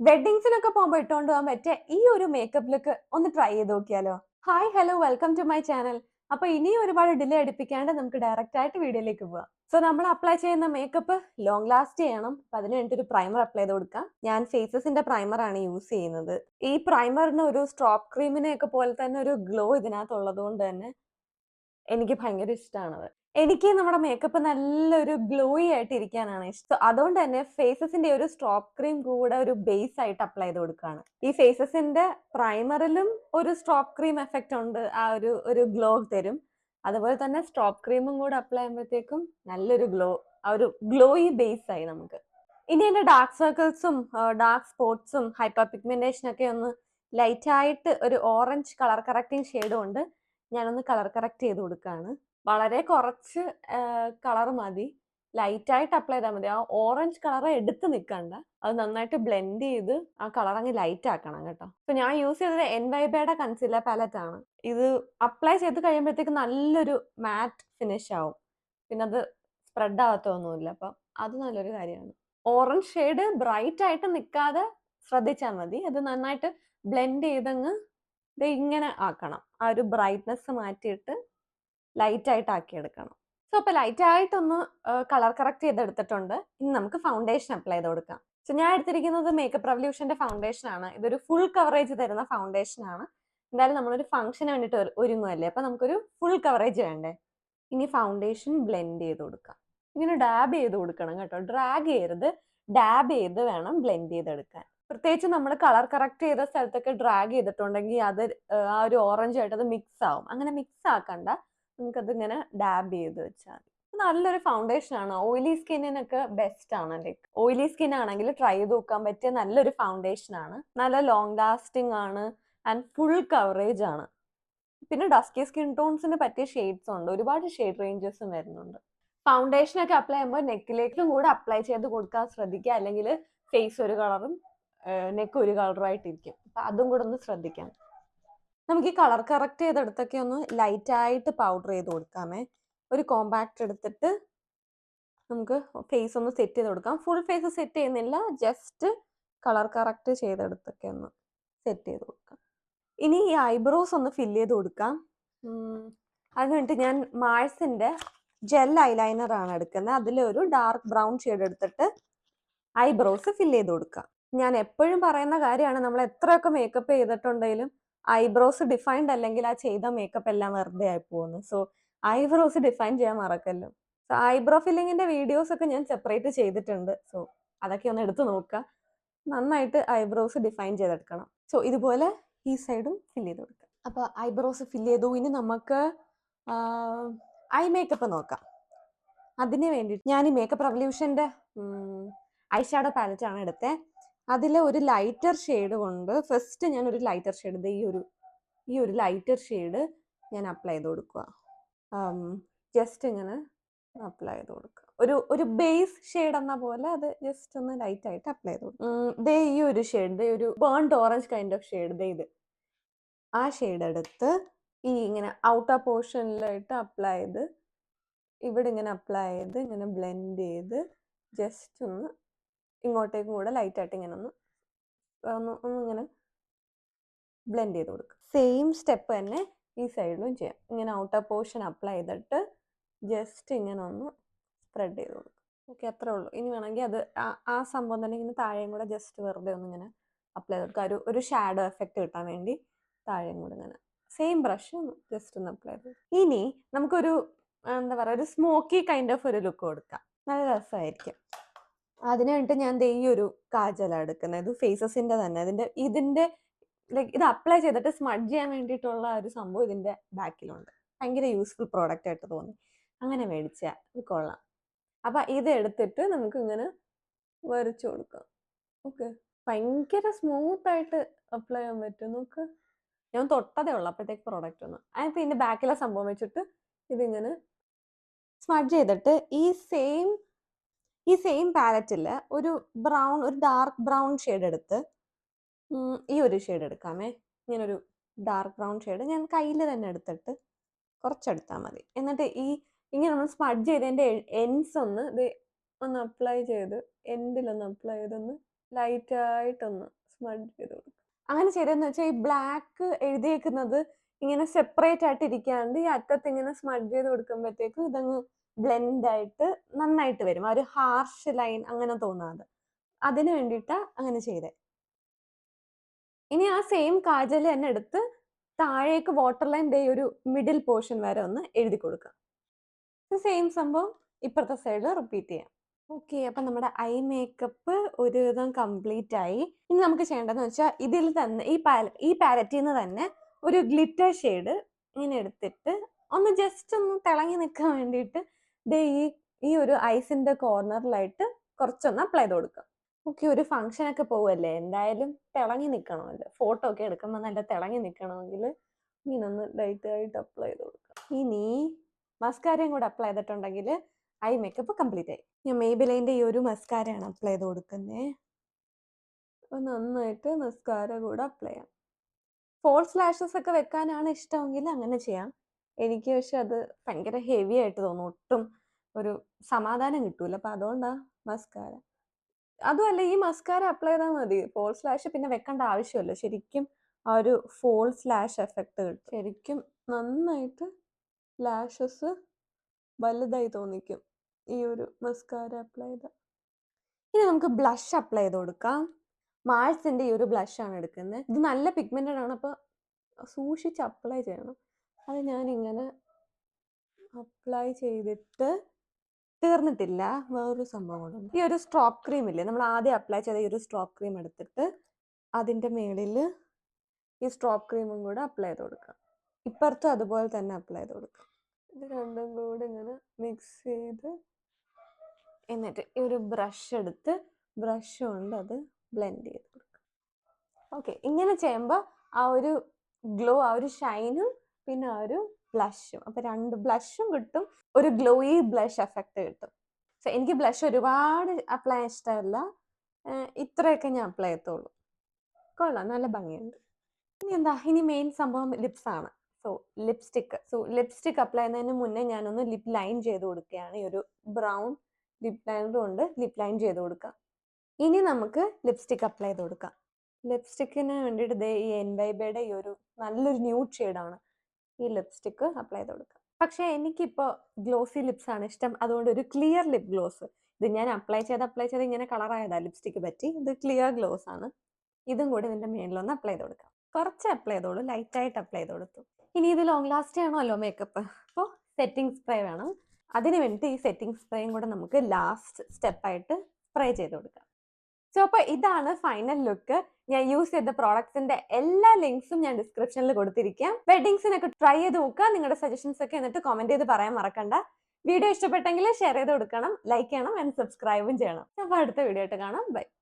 വെഡ്ഡിങ്സിനൊക്കെ പോകുമ്പോൾ ഇട്ടുകൊണ്ട് പോകാൻ പറ്റിയ ഈ ഒരു മേക്കപ്പ് ലുക്ക് ഒന്ന് ട്രൈ ചെയ്ത് നോക്കിയാലോ? Hi hello welcome to my channel. അപ്പൊ ഇനി ഒരുപാട് ഡിലേ അടുപ്പിക്കാണ്ട് നമുക്ക് ഡയറക്റ്റ് ആയിട്ട് വീഡിയോയിലേക്ക് പോവാം. സോ നമ്മൾ അപ്ലൈ ചെയ്യുന്ന മേക്കപ്പ് ലോങ് ലാസ്റ്റ് ചെയ്യണം. അപ്പൊ അതിന് വേണ്ടി ഒരു പ്രൈമർ അപ്ലൈ ചെയ്ത് കൊടുക്കാം. ഞാൻ ഫേസസിന്റെ പ്രൈമർ ആണ് യൂസ് ചെയ്യുന്നത്. ഈ പ്രൈമറിന് ഒരു സ്ട്രോപ്പ് ക്രീമിനെ ഒക്കെ പോലെ തന്നെ ഒരു ഗ്ലോ ഇതിനകത്ത് ഉള്ളത് കൊണ്ട് തന്നെ എനിക്ക് ഭയങ്കര ഇഷ്ടമാണത്. എനിക്ക് നമ്മുടെ മേക്കപ്പ് നല്ലൊരു ഗ്ലോയി ആയിട്ട് ഇരിക്കാനാണ് ഇഷ്ടം. അതുകൊണ്ട് തന്നെ ഫേസസിന്റെ ഒരു സ്ട്രോപ്പ് ക്രീം കൂടെ ഒരു ബേസ് ആയിട്ട് അപ്ലൈ ചെയ്ത് കൊടുക്കുകയാണ്. ഈ ഫേസസിന്റെ പ്രൈമറിലും ഒരു സ്ട്രോപ്പ് ക്രീം എഫക്റ്റ് ഉണ്ട്. ആ ഒരു ഗ്ലോ തരും. അതുപോലെ തന്നെ സ്ട്രോപ്പ് ക്രീമും കൂടെ അപ്ലൈ ചെയ്യുമ്പോഴത്തേക്കും നല്ലൊരു ഗ്ലോ, ആ ഒരു ഗ്ലോയി ബേസ് ആയി നമുക്ക്. ഇനി എന്റെ ഡാർക്ക് സർക്കിൾസും ഡാർക്ക് സ്പോട്ട്സും ഹൈപ്പർ പിഗ്മെന്റേഷൻ ഒക്കെ ഒന്ന് ലൈറ്റ് ആയിട്ട് ഒരു ഓറഞ്ച് കളർ കറക്റ്റിംഗ് ഷെയ്ഡ് കൊണ്ട് ഞാനൊന്ന് കളർ കറക്റ്റ് ചെയ്ത് കൊടുക്കുകയാണ്. വളരെ കുറച്ച് കളർ മതി. ലൈറ്റ് ആയിട്ട് അപ്ലൈ ചെയ്താൽ മതി. ആ ഓറഞ്ച് കളർ എടുത്ത് നിൽക്കണ്ട. അത് നന്നായിട്ട് ബ്ലെൻഡ് ചെയ്ത് ആ കളർ അങ്ങ് ലൈറ്റ് ആക്കണം കേട്ടോ. ഇപ്പൊ ഞാൻ യൂസ് ചെയ്തത് എൻവൈബയുടെ കൺസീലർ പാലറ്റ് ആണ്. ഇത് അപ്ലൈ ചെയ്ത് കഴിയുമ്പോഴത്തേക്ക് നല്ലൊരു മാറ്റ് ഫിനിഷ് ആവും. പിന്നെ അത് സ്പ്രെഡ് ആകത്തൊന്നുമില്ല. അപ്പൊ അത് നല്ലൊരു കാര്യമാണ്. ഓറഞ്ച് ഷെയ്ഡ് ബ്രൈറ്റ് ആയിട്ട് നിൽക്കാതെ ശ്രദ്ധിച്ചാൽ മതി. അത് നന്നായിട്ട് ബ്ലെൻഡ് ചെയ്തങ്ങ് ഇങ്ങനെ ആക്കണം. ആ ഒരു ബ്രൈറ്റ്നെസ് മാറ്റിയിട്ട് ലൈറ്റ് ആയിട്ട് ആക്കിയെടുക്കണം. സോ അപ്പൊ ലൈറ്റ് ആയിട്ടൊന്ന് കളർ കറക്റ്റ് ചെയ്തെടുത്തിട്ടുണ്ട്. ഇനി നമുക്ക് ഫൗണ്ടേഷൻ അപ്ലൈ ചെയ്ത് കൊടുക്കാം. സോ ഞാൻ എടുത്തിരിക്കുന്നത് മേക്കപ്പ് റെവല്യൂഷന്റെ ഫൗണ്ടേഷൻ ആണ്. ഇതൊരു ഫുൾ കവറേജ് തരുന്ന ഫൗണ്ടേഷൻ ആണ്. എന്തായാലും നമ്മളൊരു ഫംഗ്ഷന് വേണ്ടിയിട്ട് ഒരുങ്ങുമല്ലേ, അപ്പൊ നമുക്കൊരു ഫുൾ കവറേജ് വേണ്ടേ. ഇനി ഫൗണ്ടേഷൻ ബ്ലെൻഡ് ചെയ്ത് കൊടുക്കാം. ഇങ്ങനെ ഡാബ് ചെയ്ത് കൊടുക്കണം കേട്ടോ. ഡ്രാഗ് ചെയ്യരുത്, ഡാബ് ചെയ്ത് വേണം ബ്ലെൻഡ് ചെയ്തെടുക്കാൻ. പ്രത്യേകിച്ച് നമ്മൾ കളർ കറക്റ്റ് ചെയ്ത സ്ഥലത്തൊക്കെ ഡ്രാഗ് ചെയ്തിട്ടുണ്ടെങ്കിൽ അത് ആ ഒരു ഓറഞ്ച് ആയിട്ട് അത് മിക്സ് ആവും. അങ്ങനെ മിക്സ് ആക്കണ്ട, നമുക്കത് ഇങ്ങനെ ഡാബ് ചെയ്ത് വെച്ചാൽ മതി. നല്ലൊരു ഫൗണ്ടേഷൻ ആണ്. ഓയിലി സ്കിന്നിനൊക്കെ ബെസ്റ്റ് ആണ്. ലൈക്ക് ഓയിലി സ്കിൻ ആണെങ്കിൽ ട്രൈ ചെയ്ത് നോക്കാൻ പറ്റിയ നല്ലൊരു ഫൗണ്ടേഷൻ ആണ്. നല്ല ലോങ് ലാസ്റ്റിംഗ് ആണ് ആൻഡ് ഫുൾ കവറേജ് ആണ്. പിന്നെ ഡസ്കി സ്കിൻ ടോൺസിന് പറ്റിയ ഷെയ്ഡ്സ് ഉണ്ട്. ഒരുപാട് ഷെയ്ഡ് റേഞ്ചസും വരുന്നുണ്ട്. ഫൗണ്ടേഷൻ ഒക്കെ അപ്ലൈ ചെയ്യുമ്പോൾ നെക്കിലേക്കും കൂടെ അപ്ലൈ ചെയ്ത് കൊടുക്കാൻ ശ്രദ്ധിക്കുക. അല്ലെങ്കിൽ ഫേസ് ഒരു കളറും നെക്ക് ഒരു കളറുമായിട്ടിരിക്കും. അപ്പൊ അതും കൂടെ ഒന്ന് ശ്രദ്ധിക്കാം. നമുക്ക് ഈ കളർ കറക്റ്റ് ചെയ്തെടുത്തൊക്കെ ഒന്ന് ലൈറ്റ് ആയിട്ട് പൗഡർ ചെയ്ത് കൊടുക്കാമേ. ഒരു കോമ്പാക്ട് എടുത്തിട്ട് നമുക്ക് ഫേസ് ഒന്ന് സെറ്റ് ചെയ്ത് കൊടുക്കാം. ഫുൾ ഫേസ് സെറ്റ് ചെയ്യുന്നില്ല, ജസ്റ്റ് കളർ കറക്റ്റ് ചെയ്തെടുത്തൊക്കെ ഒന്ന് സെറ്റ് ചെയ്ത് കൊടുക്കാം. ഇനി ഈ ഐബ്രോസ് ഒന്ന് ഫില്ല് ചെയ്ത് കൊടുക്കാം. അതിന് വേണ്ടിയിട്ട് ഞാൻ മാഴ്സിന്റെ ജെൽ ഐലൈനർ ആണ് എടുക്കുന്നത്. അതിലൊരു ഡാർക്ക് ബ്രൗൺ ഷെയ്ഡ് എടുത്തിട്ട് ഐബ്രോസ് ഫില്ല് ചെയ്ത് കൊടുക്കാം. ഞാൻ എപ്പോഴും പറയുന്ന കാര്യമാണ്, നമ്മൾ എത്രയൊക്കെ മേക്കപ്പ് ചെയ്തിട്ടുണ്ടെങ്കിലും ഐബ്രോസ് ഡിഫൈൻഡ് അല്ലെങ്കിൽ ആ ചെയ്ത മേക്കപ്പ് എല്ലാം വെറുതെ ആയി പോകുന്നു. സോ ഐബ്രോസ് ഡിഫൈൻ ചെയ്യാൻ മറക്കല്ലോ. സോ ഐബ്രോ ഫില്ലിങ്ങിന്റെ വീഡിയോസ് ഒക്കെ ഞാൻ സെപ്പറേറ്റ് ചെയ്തിട്ടുണ്ട്. സോ അതൊക്കെ ഒന്ന് എടുത്ത് നോക്കുക. നന്നായിട്ട് ഐബ്രോസ് ഡിഫൈൻ ചെയ്തെടുക്കണം. സോ ഇതുപോലെ ഈ സൈഡും ഫില്ല് ചെയ്ത് കൊടുക്കുക. അപ്പൊ ഐബ്രോസ് ഫില്ല് ചെയ്തു. ഇനി നമുക്ക് ഐ മേക്കപ്പ് നോക്കാം. അതിന് വേണ്ടിയിട്ട് ഞാൻ ഈ മേക്കപ്പ് റെവല്യൂഷന്റെ ഐ ഷാഡോ പാലറ്റ് ആണ് എടുത്തത്. അതിലെ ഒരു ലൈറ്റർ ഷെയ്ഡ് കൊണ്ട് ഫസ്റ്റ് ഞാൻ ഒരു ലൈറ്റർ ഷെയ്ഡ് ഈ ഒരു ലൈറ്റർ ഷെയ്ഡ് ഞാൻ അപ്ലൈ ചെയ്ത് കൊടുക്കുക. ജസ്റ്റ് ഇങ്ങനെ അപ്ലൈ ചെയ്ത് കൊടുക്കുക. ഒരു ബേസ് ഷെയ്ഡ് എന്ന പോലെ അത് ജസ്റ്റ് ഒന്ന് ലൈറ്റ് ആയിട്ട് അപ്ലൈ ചെയ്ത് കൊടുക്കുക. ഈ ഒരു ഷെയ്ഡ്, ഒരു burnt orange kind of shade, ഇത് ആ ഷെയ്ഡ് എടുത്ത് ഈ ഇങ്ങനെ ഔട്ടർ പോർഷനിലായിട്ട് അപ്ലൈ ചെയ്ത് ഇവിടെ ഇങ്ങനെ അപ്ലൈ ചെയ്ത് ഇങ്ങനെ ബ്ലെൻഡ് ചെയ്ത് ജസ്റ്റ് ഒന്ന് ഇങ്ങോട്ടേക്കും കൂടെ ലൈറ്റ് ആയിട്ട് ഇങ്ങനെ ഒന്ന് ഇങ്ങനെ ബ്ലെൻഡ് ചെയ്ത് കൊടുക്കുക. സെയിം സ്റ്റെപ്പ് തന്നെ ഈ സൈഡിലും ചെയ്യാം. ഇങ്ങനെ ഔട്ടർ പോർഷൻ അപ്ലൈ ചെയ്തിട്ട് ജസ്റ്റ് ഇങ്ങനെ ഒന്ന് സ്പ്രെഡ് ചെയ്ത് കൊടുക്കുക. ഓക്കെ, അത്രേ ഉള്ളൂ. ഇനി വേണമെങ്കിൽ അത് ആ സംഭവം തന്നെ ഇങ്ങനെ താഴെയും കൂടെ ജസ്റ്റ് വെറുതെ ഒന്ന് ഇങ്ങനെ അപ്ലൈ ചെയ്ത് കൊടുക്കുക. ഒരു ഷാഡോ എഫക്റ്റ് കിട്ടാൻ വേണ്ടി താഴെയും കൂടെ ഇങ്ങനെ സെയിം ബ്രഷ് ജസ്റ്റ് ഒന്ന് അപ്ലൈ ചെയ്ത്. ഇനി നമുക്കൊരു എന്താ പറയുക, ഒരു സ്മോക്കി കൈൻഡ് ഓഫ് ഒരു ലുക്ക് കൊടുക്കാം. നല്ല രസമായിരിക്കും. അതിന് വേണ്ടിയിട്ട് ഞാൻ ഈ ഒരു കാജലാണ് എടുക്കുന്നത്. ഇത് ഫേസസിന്റെ തന്നെ. ഇതിന്റെ ലൈക്ക് ഇത് അപ്ലൈ ചെയ്തിട്ട് സ്മഡ്ജ് ചെയ്യാൻ വേണ്ടിയിട്ടുള്ള ഒരു സംഭവം ഇതിന്റെ ബാക്കിലുണ്ട്. ഭയങ്കര യൂസ്ഫുൾ പ്രോഡക്റ്റ് ആയിട്ട് തോന്നി, അങ്ങനെ മേടിച്ച. ഇത് കൊള്ളാം. അപ്പൊ ഇത് എടുത്തിട്ട് നമുക്ക് ഇങ്ങനെ വരച്ചു കൊടുക്കാം. ഓക്കെ, ഭയങ്കര സ്മൂത്ത് ആയിട്ട് അപ്ലൈ ചെയ്യാൻ പറ്റും. നോക്ക്, ഞാൻ തൊട്ടതേ ഉള്ളൂ അപ്പോഴത്തേക്ക് പ്രോഡക്റ്റ് ഒന്നും. അതിനകത്ത് ഇതിന്റെ ബാക്കിലെ സംഭവം വെച്ചിട്ട് ഇതിങ്ങനെ സ്മഡ്ജ് ചെയ്തിട്ട് ഈ സെയിം പാലറ്റിൽ ഒരു ഡാർക്ക് ബ്രൗൺ ഷെയ്ഡ് എടുത്ത് ഈ ഒരു ഷെയ്ഡ് എടുക്കാമേ. ഇങ്ങനൊരു ഡാർക്ക് ബ്രൗൺ ഷെയ്ഡ് ഞാൻ കയ്യിൽ തന്നെ എടുത്തിട്ട് കുറച്ചെടുത്താൽ മതി. എന്നിട്ട് ഇങ്ങനെ ഒന്ന് സ്മഡ്ജ് ചെയ്തതിൻ്റെ എൻഡ്സ് ഒന്ന് അപ്ലൈ ചെയ്ത് എൻഡിലൊന്ന് അപ്ലൈ ചെയ്തൊന്ന് ലൈറ്റ് ആയിട്ടൊന്ന് സ്മഡ്ജ് ചെയ്ത് കൊടുക്കുക. അങ്ങനെ ചെയ്തതെന്ന് വെച്ചാൽ ഈ ബ്ലാക്ക് എഴുതിയേക്കുന്നത് ഇങ്ങനെ സെപ്പറേറ്റ് ആയിട്ട് ഇരിക്കാണ്ട് ഈ അറ്റത്ത് ഇങ്ങനെ സ്മഡ്ജ് ചെയ്ത് കൊടുക്കുമ്പോഴത്തേക്കും ഇതങ്ങ് ബ്ലെൻഡ് ആയിട്ട് നന്നായിട്ട് വരും. ആ ഒരു ഹാർഷ് ലൈൻ അങ്ങനെ തോന്നാതെ. അതിന് വേണ്ടിയിട്ടാ അങ്ങനെ ചെയ്തേ. ഇനി ആ സെയിം കാജൽ തന്നെ എടുത്ത് താഴേക്ക് വാട്ടർ ലൈൻ ദേ ഒരു മിഡിൽ പോർഷൻ വരെ ഒന്ന് എഴുതി കൊടുക്കാം. സെയിം സംഭവം ഇപ്പുറത്തെ സൈഡിൽ റിപ്പീറ്റ് ചെയ്യാം. ഓക്കെ, അപ്പൊ നമ്മുടെ ഐ മേക്കപ്പ് ഒരുവിധം കംപ്ലീറ്റ് ആയി. ഇനി നമുക്ക് ചെയ്യേണ്ടതെന്ന് വെച്ചാൽ ഇതിൽ തന്നെ ഈ പാലറ്റിൽ നിന്ന് തന്നെ ഒരു ഗ്ലിറ്റർ ഷെയ്ഡ് ഇങ്ങനെ എടുത്തിട്ട് ഒന്ന് ജസ്റ്റ് ഒന്ന് തിളങ്ങി നിൽക്കാൻ വേണ്ടിയിട്ട് ദേ ഈ ഒരു ഐസിന്റെ കോർണറിലായിട്ട് കുറച്ചൊന്ന് അപ്ലൈ ചെയ്ത് കൊടുക്കാം. ഓക്കെ, ഒരു ഫംഗ്ഷൻ ഒക്കെ പോവല്ലേ, എന്തായാലും തിളങ്ങി നിൽക്കണമല്ലോ. ഫോട്ടോ ഒക്കെ എടുക്കുമ്പോൾ നല്ല തിളങ്ങി നിൽക്കണമെങ്കിൽ ഇങ്ങനെ ഒന്ന് ലൈറ്റ് ആയിട്ട് അപ്ലൈ ചെയ്ത് കൊടുക്കാം. ഇനി മസ്കാരയും കൂടെ അപ്ലൈ ചെയ്തിട്ടുണ്ടെങ്കിൽ ഐ മേക്കപ്പ് കംപ്ലീറ്റ് ആയി. ഞാൻ മെയ്ബിലിന്റെ ഈ ഒരു മസ്കാരയാണ് അപ്ലൈ ചെയ്ത് കൊടുക്കുന്നത്. നന്നായിട്ട് മസ്കാര കൂടെ അപ്ലൈ ചെയ്യാം. ഫോൾസ് ലാഷസ് ഒക്കെ വെക്കാനാണ് ഇഷ്ടമെങ്കിൽ അങ്ങനെ ചെയ്യാം. എനിക്ക് പക്ഷെ അത് ഭയങ്കര ഹെവി ആയിട്ട് തോന്നും, ഒട്ടും ഒരു സമാധാനം കിട്ടൂല. അപ്പൊ അതുകൊണ്ടാ മസ്കാര. അതുമല്ല, ഈ മസ്കാര അപ്ലൈ ചെയ്താൽ മതി, ഫോൾസ് ലാഷ് പിന്നെ വെക്കേണ്ട ആവശ്യമില്ല. ശരിക്കും ആ ഒരു ഫോൾസ് ലാഷ് എഫക്റ്റ് കിട്ടും. ശരിക്കും നന്നായിട്ട് ലാഷസ് വലുതായി തോന്നിക്കും ഈ ഒരു മസ്കാര അപ്ലൈ ചെയ്ത. ഇനി നമുക്ക് ബ്ലഷ് അപ്ലൈ ചെയ്ത് കൊടുക്കാം. മാഴ്സിന്റെ ഈ ഒരു ബ്ലഷ് ആണ് എടുക്കുന്നത്. ഇത് നല്ല പിഗ്മെന്റഡ് ആണ്, അപ്പൊ സൂക്ഷിച്ച് അപ്ലൈ ചെയ്യണം. അത് ഞാനിങ്ങനെ അപ്ലൈ ചെയ്തിട്ട് തീർന്നിട്ടില്ല, വേറൊരു സംഭവം കൊണ്ടുണ്ട്. ഈ ഒരു സ്ട്രോപ്പ് ക്രീം ഇല്ലേ, നമ്മൾ ആദ്യം അപ്ലൈ ചെയ്ത ഈ ഒരു സ്ട്രോപ്പ് ക്രീം എടുത്തിട്ട് അതിന്റെ മേളിൽ ഈ സ്ട്രോപ്പ് ക്രീമും കൂടെ അപ്ലൈ ചെയ്ത് കൊടുക്കാം. ഇപ്പുറത്തും അതുപോലെ തന്നെ അപ്ലൈ ചെയ്ത് കൊടുക്കാം. ഇത് രണ്ടും കൂടെ ഇങ്ങനെ മിക്സ് ചെയ്ത് എന്നിട്ട് ഈ ഒരു ബ്രഷ് എടുത്ത് ബ്രഷ് കൊണ്ട് അത് ബ്ലെൻഡ് ചെയ്ത് കൊടുക്കാം. ഓക്കെ, ഇങ്ങനെ ചെയ്യുമ്പോൾ ആ ഒരു ഗ്ലോ, ആ ഒരു ഷൈനും പിന്നെ ആ ഒരു ബ്ലഷും, അപ്പൊ രണ്ട് ബ്ലഷും കിട്ടും, ഒരു ഗ്ലോയി ബ്ലഷ് എഫക്റ്റ് കിട്ടും. സോ എനിക്ക് ബ്ലഷ് ഒരുപാട് അപ്ലൈ ഇഷ്ടമല്ല, ഇത്രയൊക്കെ ഞാൻ അപ്ലൈ ചെയ്യത്തുള്ളൂ. കൊള്ളാം, നല്ല ഭംഗിയുണ്ട്. ഇനി മെയിൻ സംഭവം ലിപ്സ് ആണ്. ലിപ്സ്റ്റിക് അപ്ലൈ ചെയ്യുന്നതിന് മുന്നേ ഞാനൊന്ന് ലിപ് ലൈൻ ചെയ്ത് കൊടുക്കുകയാണ്. ഈ ഒരു ബ്രൗൺ ലിപ് ലൈനർ കൊണ്ട് ലിപ് ലൈൻ ചെയ്ത് കൊടുക്കാം. ഇനി നമുക്ക് ലിപ്സ്റ്റിക് അപ്ലൈ ചെയ്ത് കൊടുക്കാം. ലിപ്സ്റ്റിക്കിന് വേണ്ടിയിട്ട് ദേ ഈ എൻവൈബയുടെ ഈ ഒരു നല്ലൊരു ന്യൂഡ് ഷെയ്ഡാണ് ഈ ലിപ്സ്റ്റിക്ക് അപ്ലൈ ചെയ്ത് കൊടുക്കാം. പക്ഷേ എനിക്കിപ്പോൾ ഗ്ലോസി ലിപ്സ് ആണ് ഇഷ്ടം, അതുകൊണ്ട് ഒരു ക്ലിയർ ലിപ് ഗ്ലോസ്. ഇത് ഞാൻ അപ്ലൈ ചെയ്ത് ഇങ്ങനെ കളറായതാ ലിപ്സ്റ്റിക്ക് പറ്റി. ഇത് ക്ലിയർ ഗ്ലോസ് ആണ്. ഇതും കൂടി ഇതിന്റെ മേളിലൊന്ന് അപ്ലൈ ചെയ്ത് കൊടുക്കാം. കുറച്ച് അപ്ലൈ ചെയ്തോളൂ, ലൈറ്റായിട്ട് അപ്ലൈ ചെയ്ത് കൊടുത്തു. ഇനി ഇത് ലോങ് ലാസ്റ്റ് ആണല്ലോ മേക്കപ്പ്, അപ്പോൾ സെറ്റിംഗ് സ്പ്രേ വേണം. അതിന് വേണ്ടിയിട്ട് ഈ സെറ്റിംഗ് സ്പ്രേയും കൂടെ നമുക്ക് ലാസ്റ്റ് സ്റ്റെപ്പായിട്ട് സ്പ്രേ ചെയ്ത് കൊടുക്കാം. സോ അപ്പോൾ ഇതാണ് ഫൈനൽ ലുക്ക്. ഞാൻ യൂസ് ചെയ്ത പ്രോഡക്ട്സിന്റെ എല്ലാ ലിങ്ക്സും ഞാൻ ഡിസ്ക്രിപ്ഷനിൽ കൊടുത്തിരിക്കാം. വെഡിങ്സിനൊക്കെ ട്രൈ ചെയ്ത് നോക്കുക. നിങ്ങളുടെ സജഷൻസ് ഒക്കെ എന്നിട്ട് കമന്റ് ചെയ്ത് പറയാൻ മറക്കണ്ട. വീഡിയോ ഇഷ്ടപ്പെട്ടെങ്കിൽ ഷെയർ ചെയ്ത് കൊടുക്കണം, ലൈക്ക് ചെയ്യണം ആൻഡ് സബ്സ്ക്രൈബും ചെയ്യണം. അപ്പോൾ അടുത്ത വീഡിയോ ആയിട്ട് കാണാം. ബൈ.